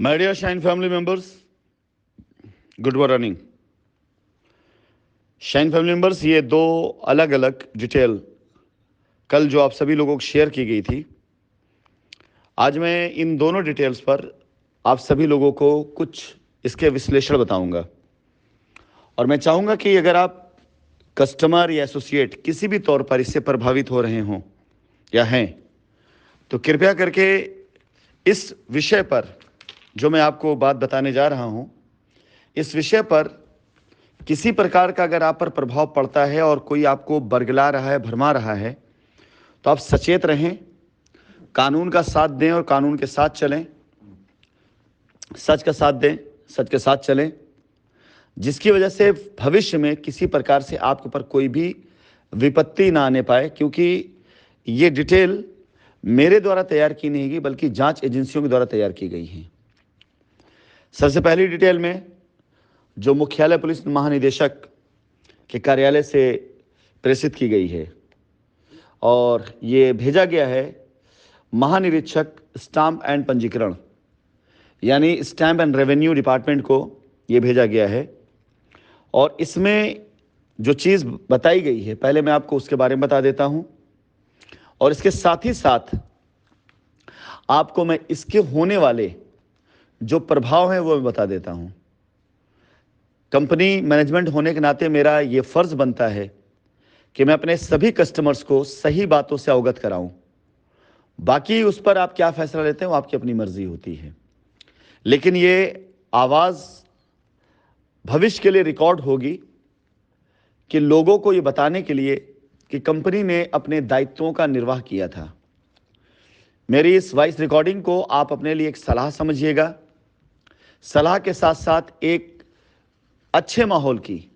My dear Shine family members, good morning. Shine family members, ये दो अलग अलग डिटेल कल जो आप सभी लोगों को शेयर की गई थी, आज मैं इन दोनों डिटेल्स पर आप सभी लोगों को कुछ इसके विश्लेषण बताऊंगा। और मैं चाहूँगा कि अगर आप कस्टमर या एसोसिएट किसी भी तौर पर इससे प्रभावित हो रहे हों या हैं, तो कृपया करके इस विषय पर जो मैं आपको बात बताने जा रहा हूं, इस विषय पर किसी प्रकार का अगर आप पर प्रभाव पड़ता है और कोई आपको बरगला रहा है, भरमा रहा है, तो आप सचेत रहें, कानून का साथ दें और कानून के साथ चलें, सच का साथ दें, सच के साथ चलें, जिसकी वजह से भविष्य में किसी प्रकार से आपके ऊपर कोई भी विपत्ति ना आने पाए। क्योंकि ये डिटेल मेरे द्वारा तैयार की नहीं गई, बल्कि जांच एजेंसियों के द्वारा तैयार की गई हैं। सबसे पहली डिटेल में जो मुख्यालय पुलिस महानिदेशक के कार्यालय से प्रेषित की गई है और ये भेजा गया है महानिरीक्षक स्टाम्प एंड पंजीकरण यानी स्टैम्प एंड रेवेन्यू डिपार्टमेंट को ये भेजा गया है। और इसमें जो चीज़ बताई गई है, पहले मैं आपको उसके बारे में बता देता हूं और इसके साथ ही साथ आपको मैं इसके होने वाले जो प्रभाव हैं वो मैं बता देता हूं। कंपनी मैनेजमेंट होने के नाते मेरा ये फर्ज बनता है कि मैं अपने सभी कस्टमर्स को सही बातों से अवगत कराऊं। बाकी उस पर आप क्या फैसला लेते हैं वो आपकी अपनी मर्जी होती है, लेकिन ये आवाज़ भविष्य के लिए रिकॉर्ड होगी कि लोगों को ये बताने के लिए कि कंपनी ने अपने दायित्वों का निर्वाह किया था। मेरी इस वॉइस रिकॉर्डिंग को आप अपने लिए एक सलाह समझिएगा, सलाह के साथ साथ एक अच्छे माहौल की,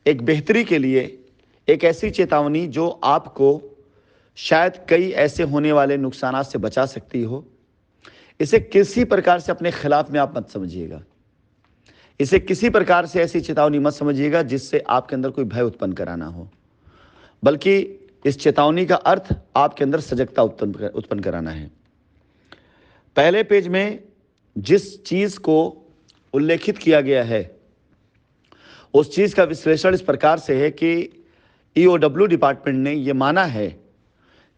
एक बेहतरी के लिए एक ऐसी चेतावनी जो आपको शायद कई ऐसे होने वाले नुकसानात से बचा सकती हो। इसे किसी प्रकार से अपने खिलाफ में आप मत समझिएगा, इसे किसी प्रकार से ऐसी चेतावनी मत समझिएगा जिससे आपके अंदर कोई भय उत्पन्न कराना हो, बल्कि इस चेतावनी का अर्थ आपके अंदर सजगता उत्पन्न कराना है। पहले पेज में जिस चीज़ को उल्लेखित किया गया है उस चीज़ का विश्लेषण इस प्रकार से है कि ईओडब्ल्यू डिपार्टमेंट ने ये माना है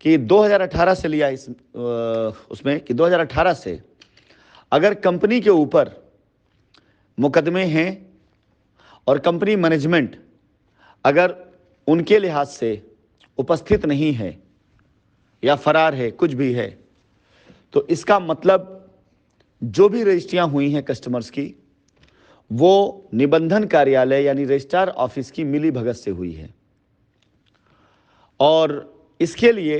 कि 2018 से लिया उसमें कि 2018 से अगर कंपनी के ऊपर मुकदमे हैं और कंपनी मैनेजमेंट अगर उनके लिहाज से उपस्थित नहीं है या फरार है, कुछ भी है, तो इसका मतलब जो भी रजिस्ट्रियां हुई हैं कस्टमर्स की, वो निबंधन कार्यालय यानी रजिस्ट्रार ऑफिस की मिली भगत से हुई है। और इसके लिए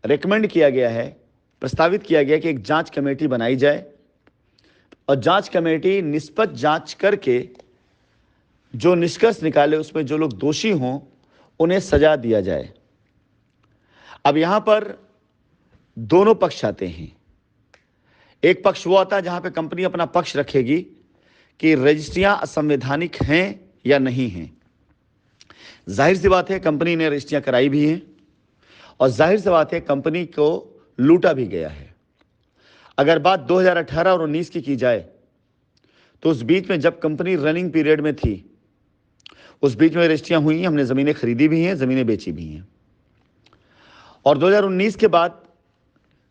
रेकमेंड किया गया है, प्रस्तावित किया गया कि एक जांच कमेटी बनाई जाए और जांच कमेटी निष्पक्ष जांच करके जो निष्कर्ष निकाले उसमें जो लोग दोषी हों उन्हें सजा दिया जाए। अब यहां पर दोनों पक्ष आते हैं। एक पक्ष वो आता है जहां पे कंपनी अपना पक्ष रखेगी कि रजिस्ट्रियां असंवैधानिक हैं या नहीं हैं। जाहिर सी बात है कंपनी ने रजिस्ट्रियां कराई भी हैं और जाहिर सी बात है कंपनी को लूटा भी गया है। अगर बात 2018 और 19 की जाए तो उस बीच में जब कंपनी रनिंग पीरियड में थी, उस बीच में रजिस्ट्रियां हुई हैं, हमने ज़मीनें खरीदी भी हैं, ज़मीनें बेची भी हैं। और 2019 के बाद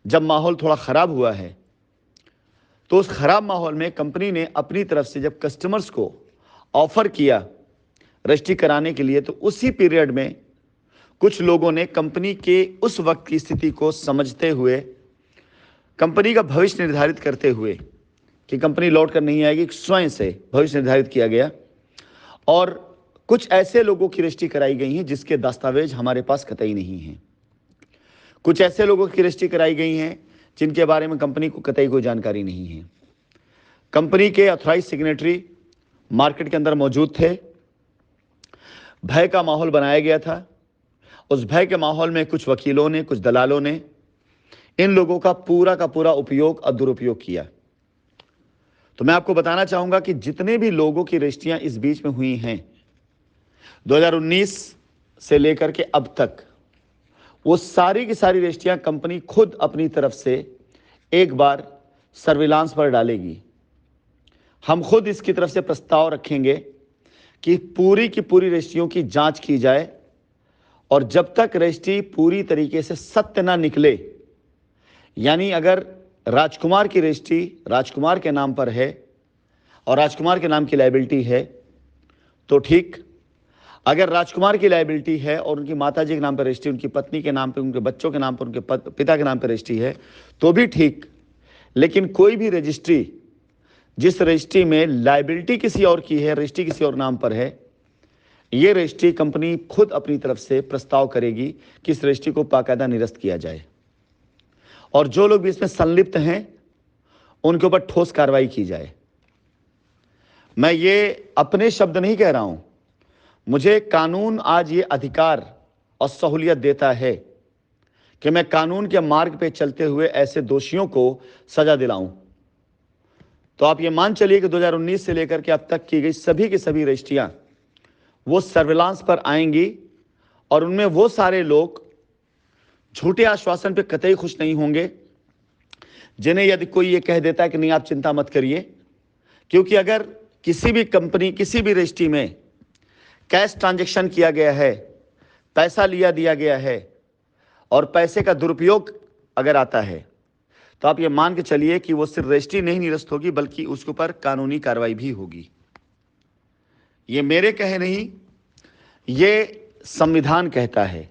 जब माहौल थोड़ा ख़राब हुआ है तो उस ख़राब माहौल में कंपनी ने अपनी तरफ से जब कस्टमर्स को ऑफ़र किया रजिस्ट्री कराने के लिए, तो उसी पीरियड में कुछ लोगों ने कंपनी के उस वक्त की स्थिति को समझते हुए, कंपनी का भविष्य निर्धारित करते हुए कि कंपनी लौट कर नहीं आएगी, स्वयं से भविष्य निर्धारित किया गया और कुछ ऐसे लोगों की रजिस्ट्री कराई गई हैं जिसके दस्तावेज हमारे पास कतई नहीं हैं। कुछ ऐसे लोगों की रजिस्ट्री कराई गई हैं जिनके बारे में कंपनी को कतई कोई जानकारी नहीं है। कंपनी के ऑथराइज सिग्नेटरी मार्केट के अंदर मौजूद थे। भय का माहौल बनाया गया था। उस भय के माहौल में कुछ वकीलों ने, कुछ दलालों ने इन लोगों का पूरा उपयोग और दुरुपयोग किया। तो मैं आपको बताना चाहूंगा कि जितने भी लोगों की रजिस्ट्रियां इस बीच में हुई हैं 2019 से लेकर के अब तक, वो सारी की सारी रजिस्ट्रियां कंपनी खुद अपनी तरफ से एक बार सर्विलांस पर डालेगी, हम खुद इसकी तरफ से प्रस्ताव रखेंगे कि पूरी की पूरी रजिस्ट्रियों की जांच की जाए, और जब तक रजिस्ट्री पूरी तरीके से सत्य ना निकले, यानी अगर राजकुमार की रजिस्ट्री राजकुमार के नाम पर है और राजकुमार के नाम की लायबिलिटी है तो ठीक, अगर राजकुमार की लायबिलिटी है और उनकी माताजी के नाम पर रजिस्ट्री, उनकी पत्नी के नाम पर, उनके बच्चों के नाम पर, उनके पिता के नाम पर रजिस्ट्री है तो भी ठीक। लेकिन कोई भी रजिस्ट्री जिस रजिस्ट्री में लायबिलिटी किसी और की है, रजिस्ट्री किसी और नाम पर है, ये रजिस्ट्री कंपनी खुद अपनी तरफ से प्रस्ताव करेगी कि इस रजिस्ट्री को बाकायदा निरस्त किया जाए, और जो लोग भी इसमें संलिप्त हैं उनके ऊपर ठोस कार्रवाई की जाए। मैं ये अपने शब्द नहीं कह रहा हूं, मुझे कानून आज ये अधिकार और सहूलियत देता है कि मैं कानून के मार्ग पे चलते हुए ऐसे दोषियों को सजा दिलाऊं। तो आप ये मान चलिए कि 2019 से लेकर के अब तक की गई सभी की सभी रजिस्ट्रियां वो सर्विलांस पर आएंगी, और उनमें वो सारे लोग झूठे आश्वासन पे कतई खुश नहीं होंगे जिन्हें यदि कोई ये कह देता है कि नहीं आप चिंता मत करिए, क्योंकि अगर किसी भी कंपनी किसी भी रजिस्ट्री में कैश ट्रांजैक्शन किया गया है, पैसा लिया दिया गया है और पैसे का दुरुपयोग अगर आता है, तो आप ये मान के चलिए कि वो सिर्फ रजिस्ट्री नहीं निरस्त होगी बल्कि उसके ऊपर कानूनी कार्रवाई भी होगी। ये मेरे कहे नहीं, ये संविधान कहता है।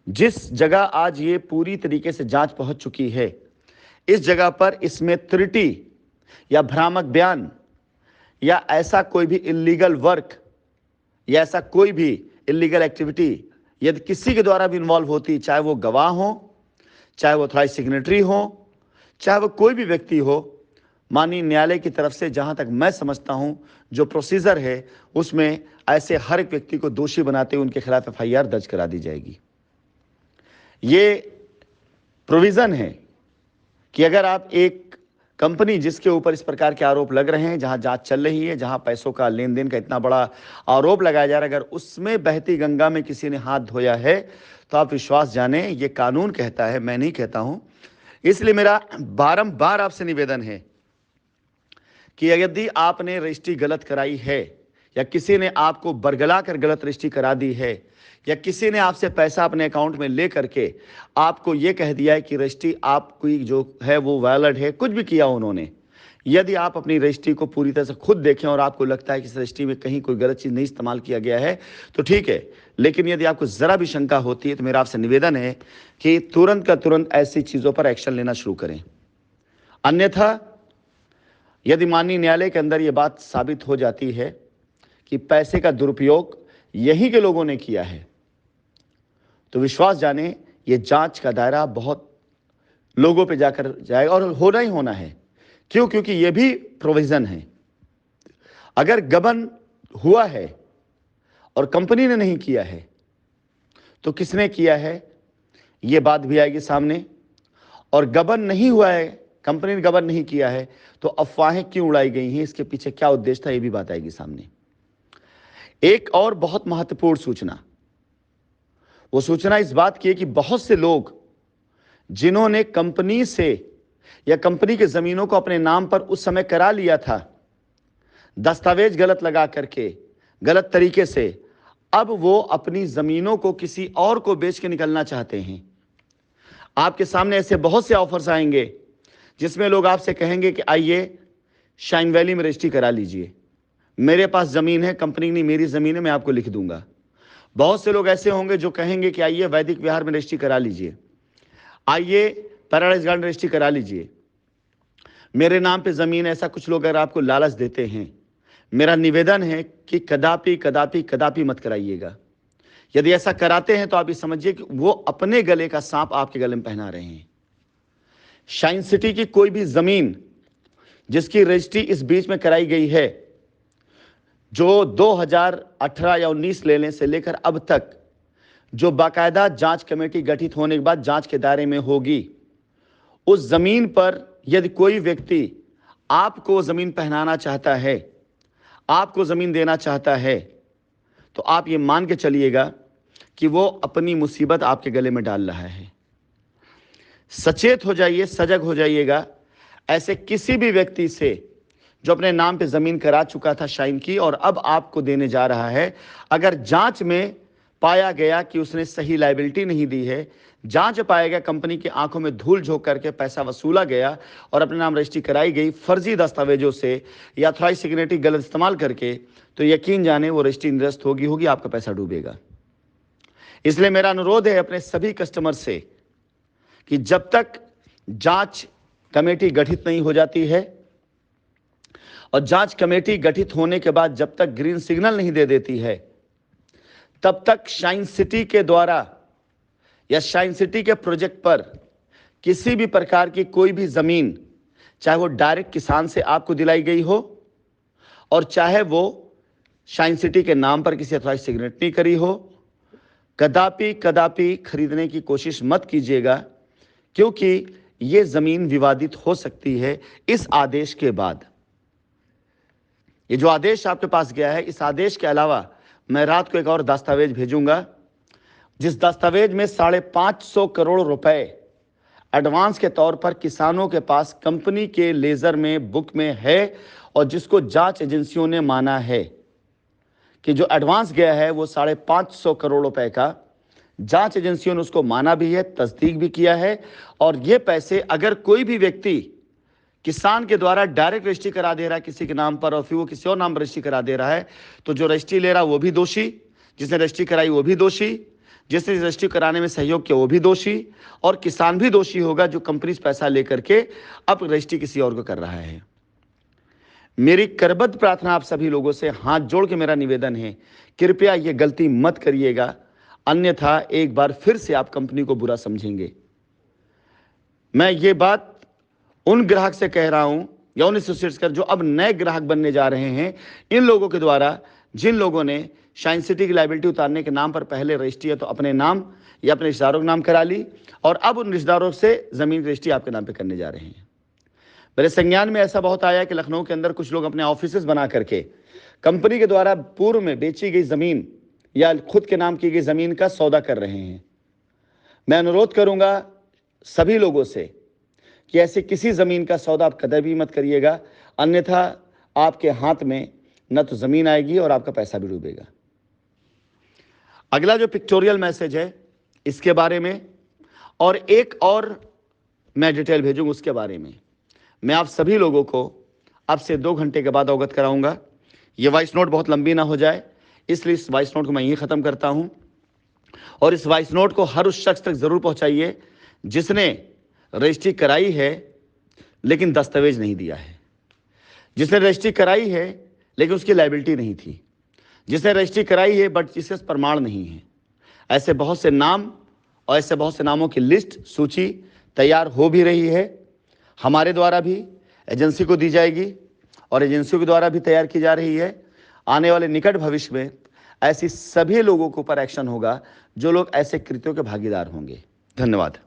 जिस जगह आज ये पूरी तरीके से जांच पहुंच चुकी है, इस जगह पर इसमें त्रुटि या भ्रामक बयान या ऐसा कोई भी इल्लीगल वर्क या ऐसा कोई भी इल्लीगल एक्टिविटी यदि किसी के द्वारा भी इन्वॉल्व होती, चाहे वो गवाह हो, चाहे वो ऑथराइज्ड सिग्नेटरी हो, चाहे वो कोई भी व्यक्ति हो, माननीय न्यायालय की तरफ से जहां तक मैं समझता हूं जो प्रोसीजर है उसमें ऐसे हर एक व्यक्ति को दोषी बनाते हुए उनके खिलाफ एफआईआर दर्ज करा दी जाएगी। ये प्रोविजन है कि अगर आप एक कंपनी जिसके ऊपर इस प्रकार के आरोप लग रहे हैं, जहां जांच चल रही है, जहां पैसों का लेन देन का इतना बड़ा आरोप लगाया जा रहा है, अगर उसमें बहती गंगा में किसी ने हाथ धोया है तो आप विश्वास जाने ये कानून कहता है, मैं नहीं कहता हूं। इसलिए मेरा बारंबार आपसे निवेदन है कि यदि आपने रजिस्ट्री गलत कराई है या किसी ने आपको बरगला कर गलत रजिस्ट्री करा दी है या किसी ने आपसे पैसा अपने अकाउंट में ले करके आपको यह कह दिया है कि रजिस्ट्री आपकी जो है वो वैलिड है, कुछ भी किया उन्होंने, यदि आप अपनी रजिस्ट्री को पूरी तरह से खुद देखें और आपको लगता है कि इस रजिस्ट्री में कहीं कोई गलत चीज़ नहीं इस्तेमाल किया गया है तो ठीक है, लेकिन यदि आपको ज़रा भी शंका होती है तो मेरा आपसे निवेदन है कि तुरंत का तुरंत ऐसी चीज़ों पर एक्शन लेना शुरू करें। अन्यथा यदि माननीय न्यायालय के अंदर ये बात साबित हो जाती है कि पैसे का दुरुपयोग यहीं के लोगों ने किया है, तो विश्वास जाने ये जांच का दायरा बहुत लोगों पे जाकर जाएगा, और होना ही होना है। क्यों? क्योंकि ये भी प्रोविजन है। अगर गबन हुआ है और कंपनी ने नहीं किया है तो किसने किया है ये बात भी आएगी सामने, और गबन नहीं हुआ है, कंपनी ने गबन नहीं किया है तो अफवाहें क्यों उड़ाई गई हैं, इसके पीछे क्या उद्देश्य था, ये भी बात आएगी सामने। एक और बहुत महत्वपूर्ण सूचना, वो सूचना इस बात की है कि बहुत से लोग जिन्होंने कंपनी से या कंपनी के जमीनों को अपने नाम पर उस समय करा लिया था, दस्तावेज गलत लगा करके, गलत तरीके से, अब वो अपनी जमीनों को किसी और को बेच के निकलना चाहते हैं। आपके सामने ऐसे बहुत से ऑफर्स आएंगे जिसमें लोग आपसे कहेंगे कि आइए शाइन वैली में रजिस्ट्री करा लीजिए, मेरे पास ज़मीन है, कंपनी नहीं मेरी ज़मीन है, मैं आपको लिख दूंगा। बहुत से लोग ऐसे होंगे जो कहेंगे कि आइए वैदिक विहार में रजिस्ट्री करा लीजिए, आइए पैराडाइज गार्डन रजिस्ट्री करा लीजिए, मेरे नाम पे ज़मीन। ऐसा कुछ लोग अगर आपको लालच देते हैं, मेरा निवेदन है कि कदापि कदापि कदापि मत कराइएगा। यदि ऐसा कराते हैं तो आप ये समझिए कि वो अपने गले का सांप आपके गले में पहना रहे हैं। शाइन सिटी की कोई भी ज़मीन जिसकी रजिस्ट्री इस बीच में कराई गई है, जो 2018 या 19 लेने से लेकर अब तक जो बाकायदा जांच कमेटी गठित होने के बाद जांच के दायरे में होगी, उस जमीन पर यदि कोई व्यक्ति आपको जमीन पहनाना चाहता है, आपको जमीन देना चाहता है, तो आप ये मान के चलिएगा कि वो अपनी मुसीबत आपके गले में डाल रहा है। सचेत हो जाइए, सजग हो जाइएगा। ऐसे किसी भी व्यक्ति से जो अपने नाम पे जमीन करा चुका था शाइन की और अब आपको देने जा रहा है। अगर जांच में पाया गया कि उसने सही लायबिलिटी नहीं दी है, जांच पाया गया कंपनी की आंखों में धूल झोंक करके पैसा वसूला गया और अपने नाम रजिस्ट्री कराई गई फर्जी दस्तावेजों से या ऑथराइज सिग्नेचर गलत इस्तेमाल करके, तो यकीन जाने वो रजिस्ट्री निरस्त होगी, आपका पैसा डूबेगा। इसलिए मेरा अनुरोध है अपने सभी कस्टमर से कि जब तक जांच कमेटी गठित नहीं हो जाती है और जांच कमेटी गठित होने के बाद जब तक ग्रीन सिग्नल नहीं दे देती है, तब तक शाइन सिटी के द्वारा या शाइन सिटी के प्रोजेक्ट पर किसी भी प्रकार की कोई भी जमीन, चाहे वो डायरेक्ट किसान से आपको दिलाई गई हो और चाहे वो शाइन सिटी के नाम पर किसी अथॉराइज सिग्नेचर करी हो, कदापि खरीदने की कोशिश मत कीजिएगा, क्योंकि यह जमीन विवादित हो सकती है इस आदेश के बाद। ये जो आदेश आपके पास गया है, इस आदेश के अलावा मैं रात को एक और दस्तावेज भेजूंगा, जिस दस्तावेज में 550 करोड़ रुपए एडवांस के तौर पर किसानों के पास कंपनी के लेजर में बुक में है और जिसको जांच एजेंसियों ने माना है कि जो एडवांस गया है वो 550 करोड़ रुपए का, जांच एजेंसियों ने उसको माना भी है, तस्दीक भी किया है। और ये पैसे अगर कोई भी व्यक्ति किसान के द्वारा डायरेक्ट रजिस्ट्री करा दे रहा है किसी के नाम पर और फिर वो किसी और नाम पर रजिस्ट्री करा दे रहा है, तो जो रजिस्ट्री ले रहा है वो भी दोषी, जिसने रजिस्ट्री कराई वो भी दोषी, जिसने रजिस्ट्री कराने में सहयोग किया वो भी दोषी, और किसान भी दोषी होगा जो कंपनी से पैसा लेकर के अब रजिस्ट्री किसी और को कर रहा है। मेरी करबद्ध प्रार्थना आप सभी लोगों से, हाथ जोड़ के मेरा निवेदन है, कृपया ये गलती मत करिएगा, अन्यथा एक बार फिर से आप कंपनी को बुरा समझेंगे। मैं ये बात उन ग्राहक से कह रहा हूं या उन एसोसिएट्स कर जो अब नए ग्राहक बनने जा रहे हैं, इन लोगों के द्वारा, जिन लोगों ने शाइन सिटी की लायबिलिटी उतारने के नाम पर पहले रजिस्ट्री है तो अपने नाम या अपने रिश्तेदारों के नाम करा ली और अब उन रिश्तेदारों से जमीन की रजिस्ट्री आपके नाम पे करने जा रहे हैं। मेरे संज्ञान में ऐसा बहुत आया कि लखनऊ के अंदर कुछ लोग अपने ऑफिसेज बना करके कंपनी के द्वारा पूर्व में बेची गई जमीन या खुद के नाम की गई जमीन का सौदा कर रहे हैं। मैं अनुरोध करूंगा सभी लोगों से कि ऐसे किसी जमीन का सौदा आप कभी भी मत करिएगा, अन्यथा आपके हाथ में न तो जमीन आएगी और आपका पैसा भी डूबेगा। अगला जो पिक्टोरियल मैसेज है इसके बारे में और एक और मैं डिटेल भेजूंगा उसके बारे में मैं आप सभी लोगों को अब से 2 घंटे के बाद अवगत कराऊंगा। ये वॉइस नोट बहुत लंबी ना हो जाए, इसलिए इस वॉइस नोट को मैं यहीं ख़त्म करता हूं और इस वॉइस नोट को हर उस शख्स तक ज़रूर पहुंचाइए जिसने रजिस्ट्री कराई है लेकिन दस्तावेज नहीं दिया है, जिसने रजिस्ट्री कराई है लेकिन उसकी लायबिलिटी नहीं थी, जिसने रजिस्ट्री कराई है बट जिसके प्रमाण नहीं है। ऐसे बहुत से नाम और ऐसे बहुत से नामों की लिस्ट, सूची तैयार हो भी रही है, हमारे द्वारा भी एजेंसी को दी जाएगी और एजेंसियों के द्वारा भी तैयार की जा रही है। आने वाले निकट भविष्य में ऐसी सभी लोगों के ऊपर एक्शन होगा जो लोग ऐसे कृत्यों के भागीदार होंगे। धन्यवाद।